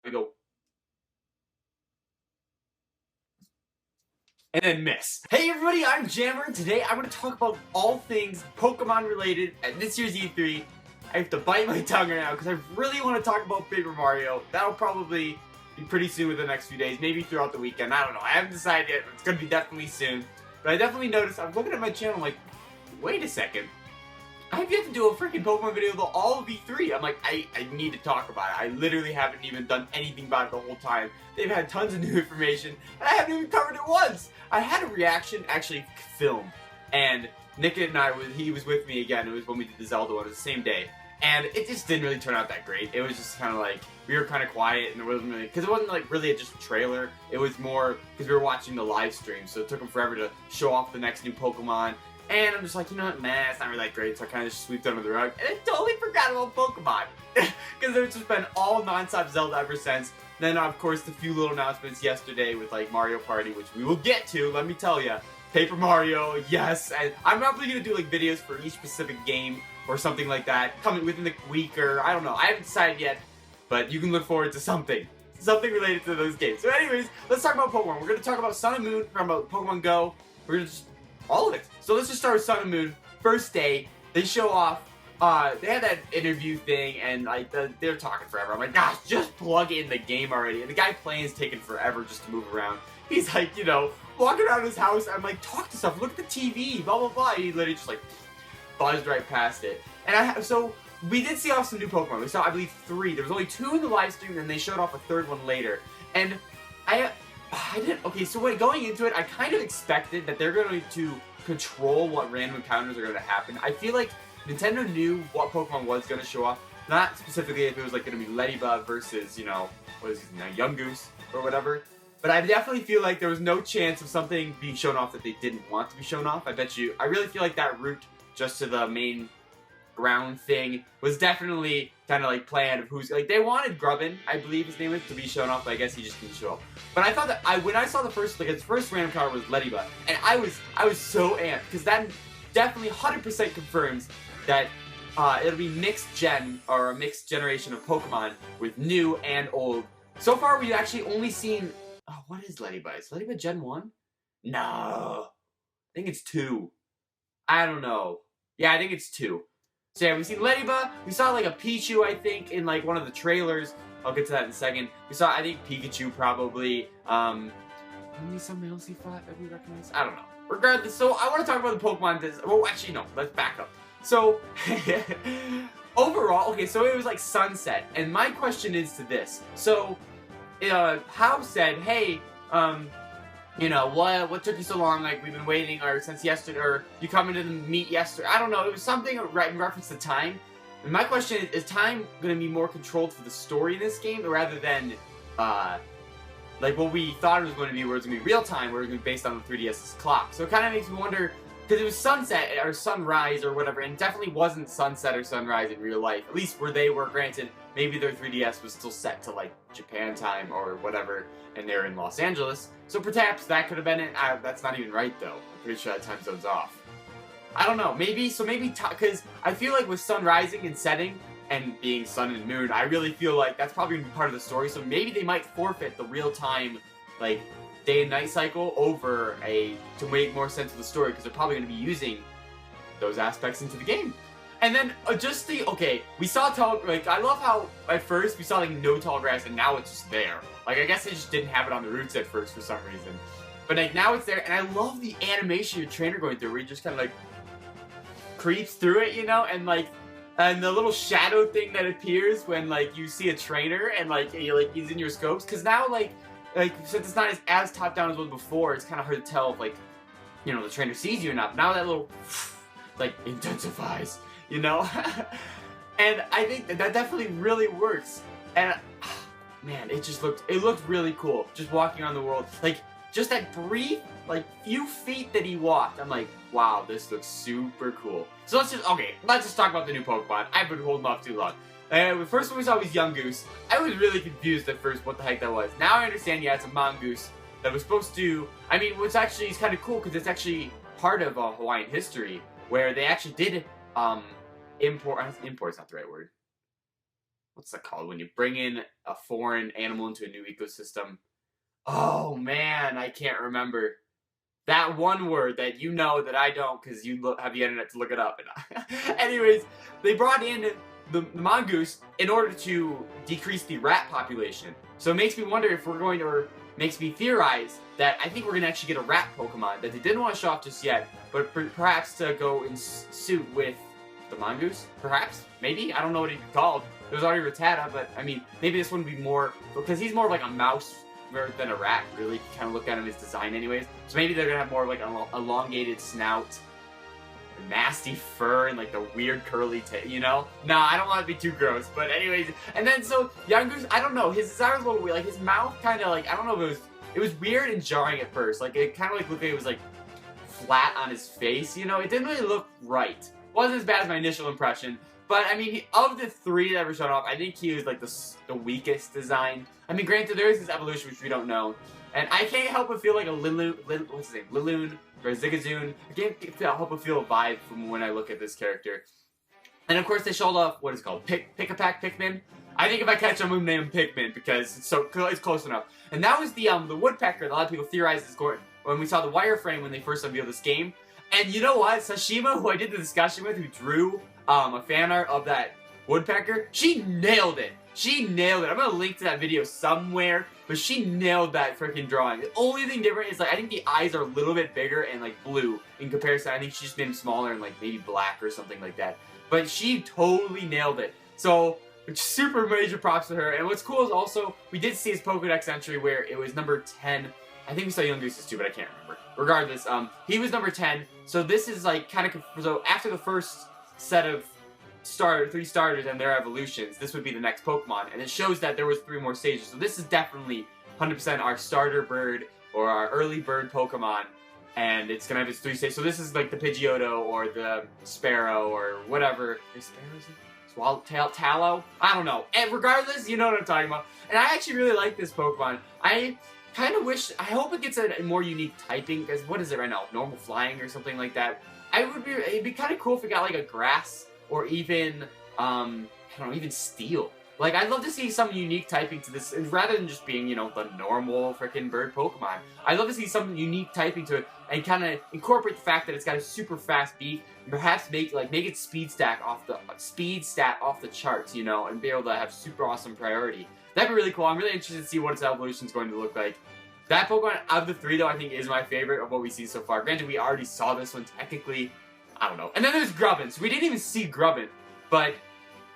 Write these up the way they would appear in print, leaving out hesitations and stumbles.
I go, and then miss. Hey everybody, I'm Jammer, and today I'm going to talk about all things Pokemon related at this year's E3. I have to bite my tongue right now because I really want to talk about Paper Mario. That'll probably be pretty soon within the next few days, maybe throughout the weekend. I don't know. I haven't decided yet. It's going to be definitely soon. But I definitely noticed, I'm looking at my channel, I'm like, wait a second. I have yet to do a freaking Pokemon video the all of E3. I'm like, I need to talk about it. I literally haven't even done anything about it the whole time. They've had tons of new information, and I haven't even covered it once. I had a reaction, actually, film, and Nick and I, he was with me again. It was when we did the Zelda one. It was the same day. And it just didn't really turn out that great. It was just kind of like, we were kind of quiet, and it wasn't really, because it wasn't like really just a trailer. It was more, because we were watching the live stream, so it took them forever to show off the next new Pokemon. And I'm just like, you know what, nah, it's not really that great, so I kind of just swept under the rug. And I totally forgot about Pokemon. Because there's just been all non-stop Zelda ever since. Then, of course, the few little announcements yesterday with, like, Mario Party, which we will get to, let me tell ya. Paper Mario, yes. And I'm probably going to do, like, videos for each specific game or something like that, coming within the week, or I don't know. I haven't decided yet, but you can look forward to something. Something related to those games. So anyways, let's talk about Pokemon. We're going to talk about Sun and Moon, talk about Pokemon Go. We're going to just all of it. So let's just start with Sun and Moon. First day, they show off, they had that interview thing, and like they're talking forever. I'm like, gosh, just plug in the game already. And the guy playing is taking forever just to move around. He's like, you know, walking around his house. I'm like, talk to stuff, look at the TV, blah, blah, blah. He literally just like buzzed right past it. And so we did see off some new Pokemon. We saw, I believe, 3. There was only 2 in the live stream, and they showed off a 3rd one later. And I didn't, okay, so going into it, I kind of expected that they're going to control what random encounters are going to happen. I feel like Nintendo knew what Pokemon was going to show off, not specifically if it was like going to be Ladybug versus, you know, what is his name, Yungoos or whatever. But I definitely feel like there was no chance of something being shown off that they didn't want to be shown off. I bet you, I really feel like that route just to the main ground thing was definitely kind of like planned of who's like they wanted Grubbin, I believe his name is, to be shown off, but I guess he just didn't show up. But I thought that when I saw the first, like his first random card was Ladybug, and I was so amped because that definitely 100% confirms that it'll be mixed gen or a mixed generation of Pokemon with new and old. So far we've actually only seen, oh, what is Ladybug? Is Ladybug Gen 1? No, I think it's 2. I don't know. Yeah, I think it's 2. So yeah, we've seen Ladybug, we saw like a Pichu, I think, in like one of the trailers. I'll get to that in a second. We saw, I think, Pikachu probably. Maybe something else he fought that we recognize? I don't know. Regardless, so I want to talk about the Pokemon. Well, actually, no, let's back up. So, overall, okay, so it was like sunset, and my question is to this. So, How said, hey, you know, what took you so long? Like, we've been waiting, or since yesterday, or you coming to the meet yesterday? I don't know. It was something right in reference to time. And my question is time going to be more controlled for the story in this game, rather than, like, what we thought it was going to be, where it's going to be real time, where it's going to be based on the 3DS's clock. So it kind of makes me wonder, because it was sunset, or sunrise, or whatever, and it definitely wasn't sunset or sunrise in real life. At least where they were, granted, maybe their 3DS was still set to, like, Japan time, or whatever, and they're in Los Angeles. So perhaps that could have been it. That's not even right, though. I'm pretty sure that time zone's off. I don't know. Maybe, because I feel like with sun rising and setting, and being sun and moon, I really feel like that's probably going to be part of the story. So maybe they might forfeit the real-time, like, day and night cycle over to make more sense of the story, because they're probably going to be using those aspects into the game. And then, we saw like, I love how, at first, we saw, like, no tall grass, and now it's just there. Like, I guess they just didn't have it on the roots at first for some reason. But, like, now it's there, and I love the animation of your trainer going through, where he just kind of, like, creeps through it, you know? And, like, and the little shadow thing that appears when, like, you see a trainer, and, like, he's in your scopes. Because now, like, since it's not as top-down as it was before, it's kind of hard to tell if, like, you know, the trainer sees you or not. Now that little, like, intensifies. You know? And I think that definitely really works. And, man, it looked really cool. Just walking around the world. Like, just that brief, like, few feet that he walked. I'm like, wow, this looks super cool. So let's just talk about the new Pokemon. I've been holding off too long. The first one we saw was Yungoos. I was really confused at first what the heck that was. Now I understand, yeah, it's a mongoose that was supposed to, I mean, which actually is kind of cool, because it's actually part of Hawaiian history, where they actually did, import's not the right word. what's that called? When you bring in a foreign animal into a new ecosystem. Oh man, I can't remember. That one word that you know that I don't because you have the internet to look it up. Anyways, they brought in the mongoose in order to decrease the rat population. So it makes me wonder if we're going to, or makes me theorize that I think we're going to actually get a rat Pokemon that they didn't want to show off just yet, but perhaps to go in suit with the mongoose, perhaps, maybe, I don't know what he'd be called. There was already Rattata, but I mean, maybe this one would be more, because he's more of like a mouse than a rat, really. Kind of look at him, his design anyways. So maybe they're gonna have more of like an elongated snout, nasty fur, and like the weird curly tail, you know? Nah, I don't want to be too gross, but anyways. And then, so, Yungoos, I don't know, his design was a little weird. Like, his mouth kind of like, I don't know if it was weird and jarring at first. Like, it kind of like looked like it was like flat on his face, you know? It didn't really look right. Wasn't as bad as my initial impression. But, I mean, of the three that were shown off, I think he was, like, the weakest design. I mean, granted, there is his evolution, which we don't know. And I can't help but feel like a what's his name? Liloon or a Zigzagoon. I can't help but feel a vibe from when I look at this character. And, of course, they showed off what is called Pikapek Pikmin. I think if I catch him, I'm going to name him Pikmin because it's close enough. And that was the woodpecker that a lot of people theorized is going when we saw the wireframe when they first unveiled this game. And you know what? Sashima, who I did the discussion with, who drew a fan art of that woodpecker, she nailed it. She nailed it. I'm going to link to that video somewhere, but she nailed that freaking drawing. The only thing different is, like, I think the eyes are a little bit bigger and, like, blue in comparison. I think she just made them smaller and, like, maybe black or something like that. But she totally nailed it. So, super major props to her. And what's cool is also, we did see his Pokedex entry where it was number 10. I think we saw Yungoos too, but I can't remember. Regardless, he was number 10. So this is, like, kind of, so after the first set of three starters and their evolutions, this would be the next Pokemon, and it shows that there was 3 more stages. So this is definitely 100% our starter bird or our early bird Pokemon, and it's gonna have its 3 stages. So this is like the Pidgeotto or the Sparrow or whatever. Is Sparrow Tallow? I don't know. And regardless, you know what I'm talking about. And I actually really like this Pokemon. I kind of wish, I hope it gets a more unique typing, because what is it right now? Normal flying or something like that. It'd be kind of cool if it got like a grass or even, I don't know, even steel. Like, I'd love to see some unique typing to this, rather than just being, you know, the normal freaking bird Pokemon. I'd love to see some unique typing to it, and kind of incorporate the fact that it's got a super fast beak, and perhaps make its speed stat off the charts, you know, and be able to have super awesome priority. That'd be really cool. I'm really interested to see what its evolution is going to look like. That Pokemon, out of the 3, though, I think is my favorite of what we see so far. Granted, we already saw this one technically. I don't know. And then there's Grubbin. So we didn't even see Grubbin, but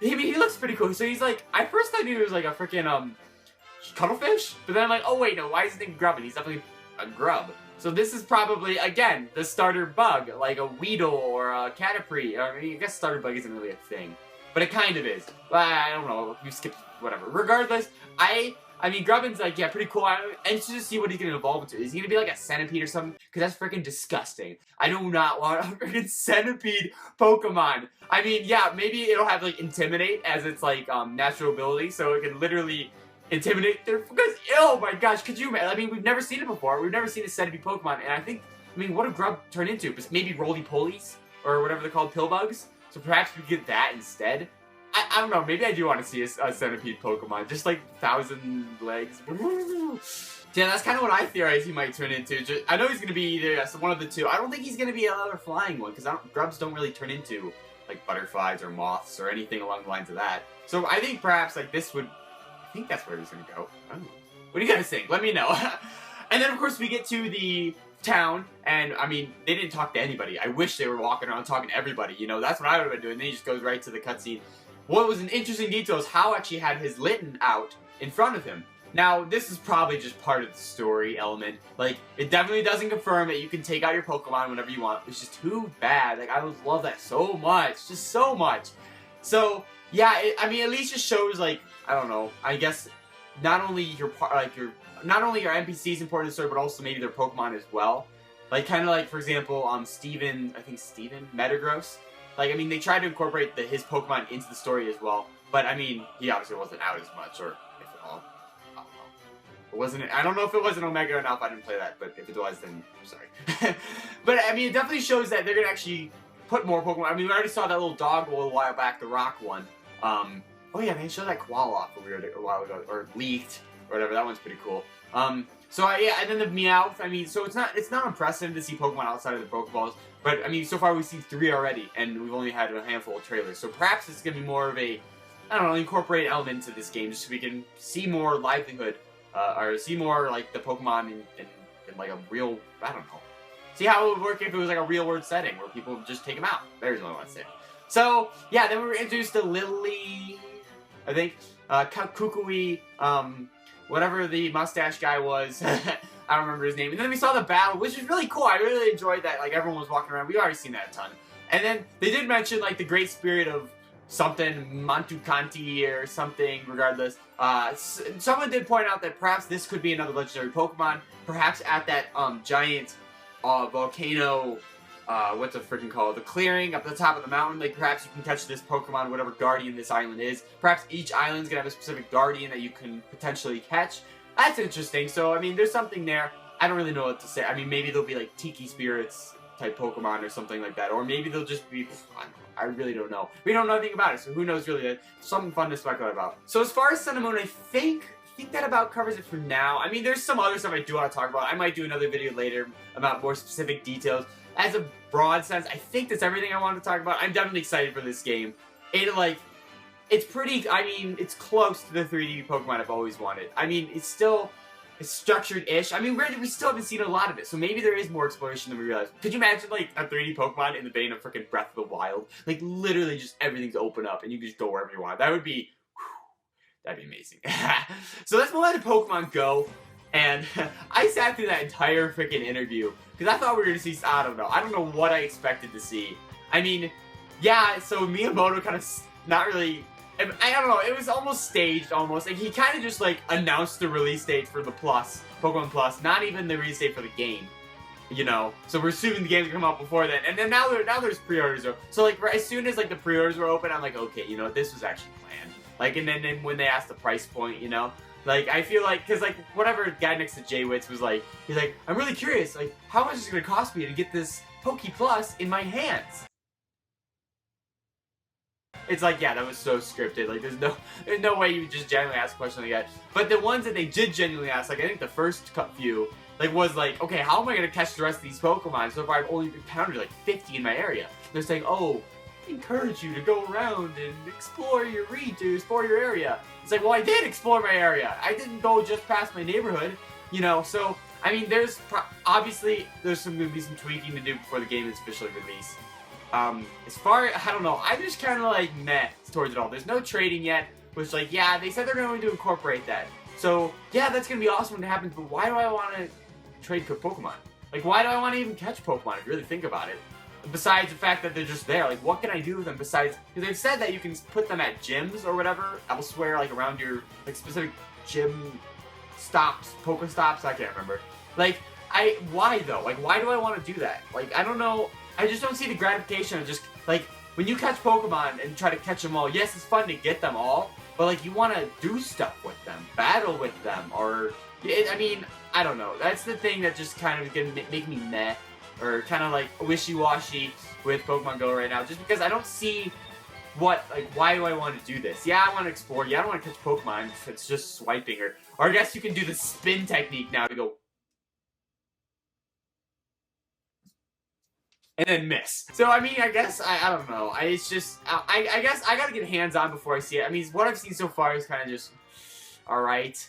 he looks pretty cool. So he's like, I first thought he was like a freaking cuttlefish, but then I'm like, oh wait, no, why is his name Grubbin? He's definitely a grub. So this is probably, again, the starter bug, like a Weedle or a Caterpie. I mean, I guess starter bug isn't really a thing, but it kind of is. I don't know. You skipped whatever. Regardless, I mean, Grubbin's like, yeah, pretty cool. I'm interested to see what he's going to evolve into. Is he going to be like a centipede or something? Because that's freaking disgusting. I do not want a freaking centipede Pokemon. I mean, yeah, maybe it'll have like Intimidate as its like natural ability, so it can literally intimidate their, because, oh my gosh, could you, I mean, we've never seen it before. We've never seen a centipede Pokemon, and I mean, what a grub turn into? Maybe roly-polies, or whatever they're called, pillbugs? So perhaps we get that instead? I don't know, maybe I do want to see a centipede Pokemon, just like 1,000 legs. Yeah, that's kind of what I theorize he might turn into. I know he's going to be either one of the two. I don't think he's going to be another flying one, because grubs don't really turn into like butterflies or moths or anything along the lines of that. So I think perhaps like this would, I think that's where he's going to go. I don't know. What do you guys think? Let me know. And then of course we get to the town, and I mean, they didn't talk to anybody. I wish they were walking around talking to everybody, you know, that's what I would have been doing. Then he just goes right to the cutscene. What was an interesting detail is how actually had his Litten out in front of him. Now, this is probably just part of the story element. Like, it definitely doesn't confirm that you can take out your Pokemon whenever you want. It's just too bad. Like, I would love that so much. Just so much. So, yeah, I mean, at least it shows, like, I don't know, I guess not only your NPC is important to the story, but also maybe their Pokemon as well. Like, kind of like, for example, Steven Metagross. Like, I mean, they tried to incorporate his Pokemon into the story as well, but I mean, he obviously wasn't out as much, or if at all. I don't know. It wasn't. I don't know if it was an Omega or not. I didn't play that, but if it was, then I'm sorry. But I mean, it definitely shows that they're gonna actually put more Pokemon. I mean, we already saw that little dog a little while back, the rock one. Oh yeah, they showed that koala off a while ago, or leaked, or whatever. That one's pretty cool. Yeah, and then the Meowth. I mean, so it's not impressive to see Pokemon outside of the Pokeballs, but I mean, so far we've seen 3 already, and we've only had a handful of trailers. So perhaps it's gonna be more of a, I don't know, incorporate element to this game, just so we can see more livelihood, or see more like the Pokemon in like a real, I don't know. See how it would work if it was like a real world setting where people would just take them out. There's what I want to say. So yeah, then we were introduced to Lily, I think, Kukui, whatever the mustache guy was. I don't remember his name. And then we saw the battle, which was really cool. I really enjoyed that. Like, everyone was walking around. We already seen that a ton. And then they did mention, like, the great spirit of something, Mantukanti or something, regardless. Someone did point out that perhaps this could be another legendary Pokemon. Perhaps at that giant volcano, what's it freaking called? The clearing up the top of the mountain. Like, perhaps you can catch this Pokemon, whatever guardian this island is. Perhaps each island's gonna have a specific guardian that you can potentially catch. That's interesting. So, I mean, there's something there. I don't really know what to say. I mean, maybe there'll be, like, Tiki Spirits type Pokemon or something like that. Or maybe they'll just be, I don't know. I really don't know. We don't know anything about it, so who knows really. Something fun to speculate about. So as far as Sun and Moon, I think that about covers it for now. I mean, there's some other stuff I do want to talk about. I might do another video later about more specific details. As a broad sense, I think that's everything I wanted to talk about. I'm definitely excited for this game. It's pretty, I mean, it's close to the 3D Pokemon I've always wanted. I mean, it's structured-ish. I mean, we still haven't seen a lot of it, so maybe there is more exploration than we realize. Could you imagine, like, a 3D Pokemon in the vein of freaking Breath of the Wild? Like, literally just everything's open up, and you can just go wherever you want. That would be, that'd be amazing. So let's move on to Pokemon Go. And I sat through that entire freaking interview, because I thought we were going to see, I don't know what I expected to see. I mean, yeah, so Miyamoto kind of, not really, I don't know, it was almost staged, almost. Like, he kind of just, like, announced the release date for the Plus, Pokemon Plus, not even the release date for the game, you know? So we're assuming the game's gonna come out before then, and then now there's pre-orders. So, like, as soon as, like, the pre-orders were open, I'm like, okay, you know, this was actually planned. Like, and then when they asked the price point, you know? Like, I feel like, because, like, whatever guy next to Jay-Witz was like, he's like, I'm really curious, like, how much is it gonna cost me to get this Poke Plus in my hands? It's like, yeah, that was so scripted. Like, there's no way you would just genuinely ask a question like that. But the ones that they did genuinely ask, like, I think the first few, like, was like, okay, how am I gonna catch the rest of these Pokemon? So far, I've only encountered like 50 in my area. They're saying, oh, I encourage you to go around and explore your area. It's like, well, I did explore my area. I didn't go just past my neighborhood, you know. So, I mean, obviously there's gonna be some tweaking to do before the game is officially released. I don't know, I'm just kind of like meh towards it all. There's no trading yet, which, like, yeah, they said they're going to incorporate that. So, yeah, that's going to be awesome when it happens, but why do I want to trade Pokemon? Like, why do I want to even catch Pokemon, if you really think about it? Besides the fact that they're just there, like, what can I do with them besides, because they've said that you can put them at gyms or whatever, elsewhere, like, around your, like, specific gym stops, Pokestops, I can't remember. Like, why though? Like, why do I want to do that? Like, I don't know. I just don't see the gratification of just, like, when you catch Pokemon and try to catch them all, yes, it's fun to get them all, but, like, you want to do stuff with them, battle with them, or, I mean, I don't know. That's the thing that just kind of can make me meh, or kind of, like, wishy-washy with Pokemon Go right now, just because I don't see why do I want to do this? Yeah, I want to explore. Yeah, I don't want to catch Pokemon. It's just swiping, or I guess you can do the spin technique now to go, and then miss. So, I mean, I guess, I don't know. It's just, I guess I gotta get hands-on before I see it. I mean, what I've seen so far is kind of just, alright.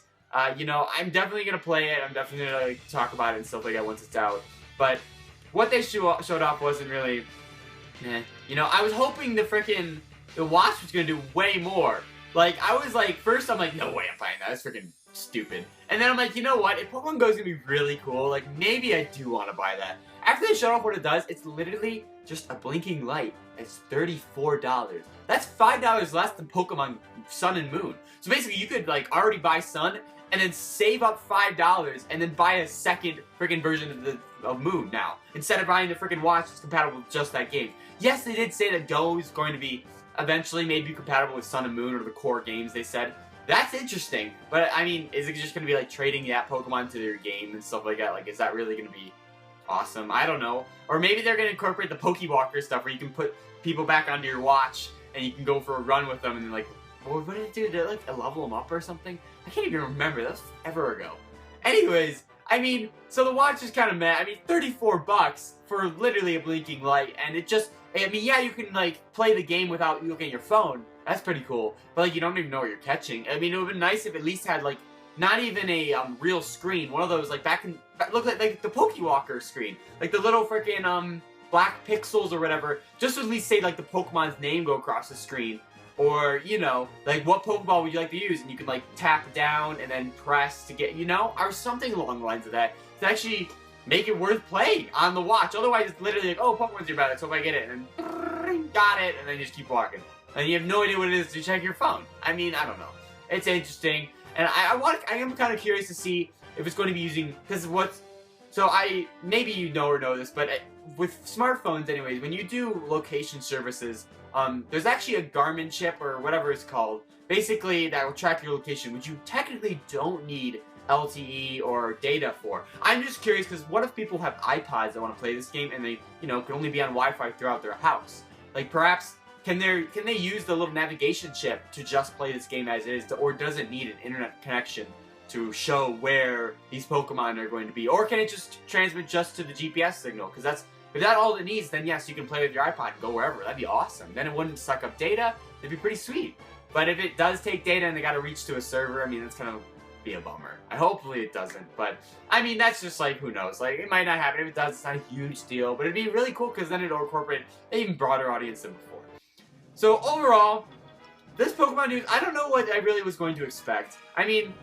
You know, I'm definitely gonna play it. I'm definitely gonna, like, talk about it and stuff like that once it's out. But what they showed off wasn't really, You know, I was hoping the Watch was gonna do way more. Like, I was like, first I'm like, no way I'm buying that. That's freaking stupid. And then I'm like, you know what? If Pokemon Go is gonna be really cool, like, maybe I do want to buy that. After they showed off what it does, it's literally just a blinking light. It's $34. That's $5 less than Pokemon Sun and Moon. So basically, you could, like, already buy Sun and then save up $5 and then buy a second freaking version of Moon now, instead of buying the freaking Watch that's compatible with just that game. Yes, they did say that Go is going to be eventually maybe compatible with Sun and Moon, or the core games, they said. That's interesting, but I mean, is it just going to be like trading that Pokemon to their game and stuff like that? Like, is that really going to be awesome? I don't know. Or maybe they're going to incorporate the Pokewalker stuff where you can put people back onto your Watch and you can go for a run with them and then, like, Or what did it do? Did it, like, level them up or something? I can't even remember. That was ever ago. Anyways, I mean, so the watch is kind of meh. I mean, 34 bucks for literally a blinking light, and it just, I mean, yeah, you can, like, play the game without looking at your phone. That's pretty cool. But, like, you don't even know what you're catching. I mean, it would have been nice if it at least had, like, not even a real screen. One of those, like, look like the Pokewalker screen. Like, the little freaking, black pixels or whatever. Just to at least say, like, the Pokemon's name go across the screen. Or, you know, like, what Pokeball would you like to use? And you can, like, tap down and then press to get, you know? Or something along the lines of that. To actually make it worth playing on the watch. Otherwise, it's literally like, oh, Pokemon's your battle, so if I get it, and then, got it, and then you just keep walking. And you have no idea what it is to check your phone. I mean, I don't know. It's interesting. And I am kind of curious to see if it's going to be using, because maybe you know or know this, but with smartphones anyways, when you do location services, there's actually a Garmin chip or whatever it's called, basically that will track your location, which you technically don't need LTE or data for. I'm just curious because what if people have iPods that want to play this game and they, you know, can only be on Wi-Fi throughout their house? Like perhaps can they use the little navigation chip to just play this game as is, or does it need an internet connection to show where these Pokemon are going to be? Or can it just transmit just to the GPS signal? Because if that's all it needs, then yes, you can play with your iPod and go wherever. That'd be awesome. Then it wouldn't suck up data. It'd be pretty sweet. But if it does take data and they gotta reach to a server, I mean, that's kind of be a bummer. Hopefully it doesn't. But, I mean, that's just like, who knows? Like, it might not happen. If it does, it's not a huge deal. But it'd be really cool because then it'll incorporate an even broader audience than before. So, overall, this Pokemon news, I don't know what I really was going to expect. I mean,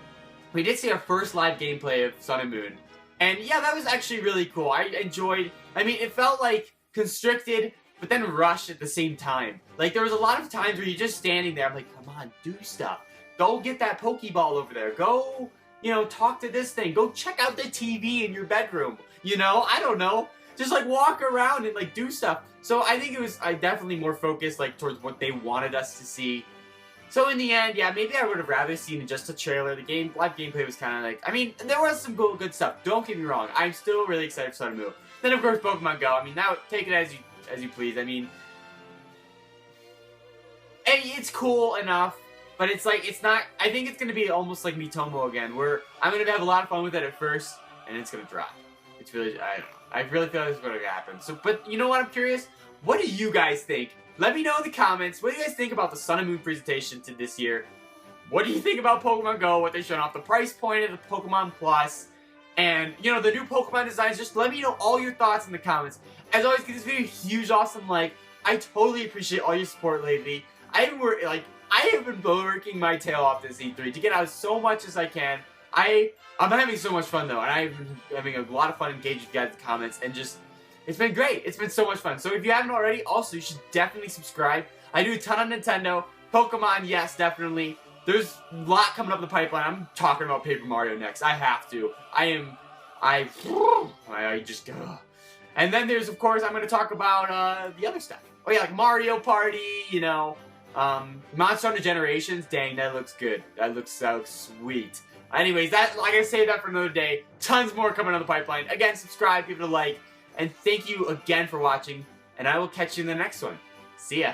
we did see our first live gameplay of Sun and Moon. And yeah, that was actually really cool. I enjoyed, I mean, it felt like constricted, but then rushed at the same time. Like, there was a lot of times where you're just standing there, I'm like, come on, do stuff. Go get that Pokeball over there. Go, you know, talk to this thing. Go check out the TV in your bedroom. You know, I don't know. Just, like, walk around and, like, do stuff. So I think it was definitely more focused, like, towards what they wanted us to see. So in the end, yeah, maybe I would have rather seen just a trailer. The live gameplay was kind of like, I mean, there was some good stuff. Don't get me wrong. I'm still really excited for Sun and Moon. Then of course Pokemon Go. I mean, now take it as you please. I mean, it's cool enough, but it's like it's not. I think it's gonna be almost like Miitomo again, where I'm gonna have a lot of fun with it at first, and it's gonna drop. It's really, I don't know. I really feel like it's gonna happen. So, but you know what? I'm curious. What do you guys think? Let me know in the comments, what do you guys think about the Sun and Moon presentation to this year? What do you think about Pokemon Go, what they showed off, the price point of the Pokemon Plus, and, you know, the new Pokemon designs? Just let me know all your thoughts in the comments. As always, give this video a huge, awesome like. I totally appreciate all your support lately. I have been working my tail off this E3 to get out so much as I can. I'm having so much fun, though, and I've been having a lot of fun engaging with you guys in the comments, and just... it's been great. It's been so much fun. So if you haven't already, also, you should definitely subscribe. I do a ton on Nintendo. Pokemon, yes, definitely. There's a lot coming up in the pipeline. I'm talking about Paper Mario next. I have to. I just go. And then there's, of course, I'm going to talk about the other stuff. Oh, yeah, like Mario Party, you know. Monster Hunter Generations. Dang, that looks good. That looks sweet. Anyways, like I say that for another day. Tons more coming on the pipeline. Again, subscribe, give it a like. And thank you again for watching, and I will catch you in the next one. See ya.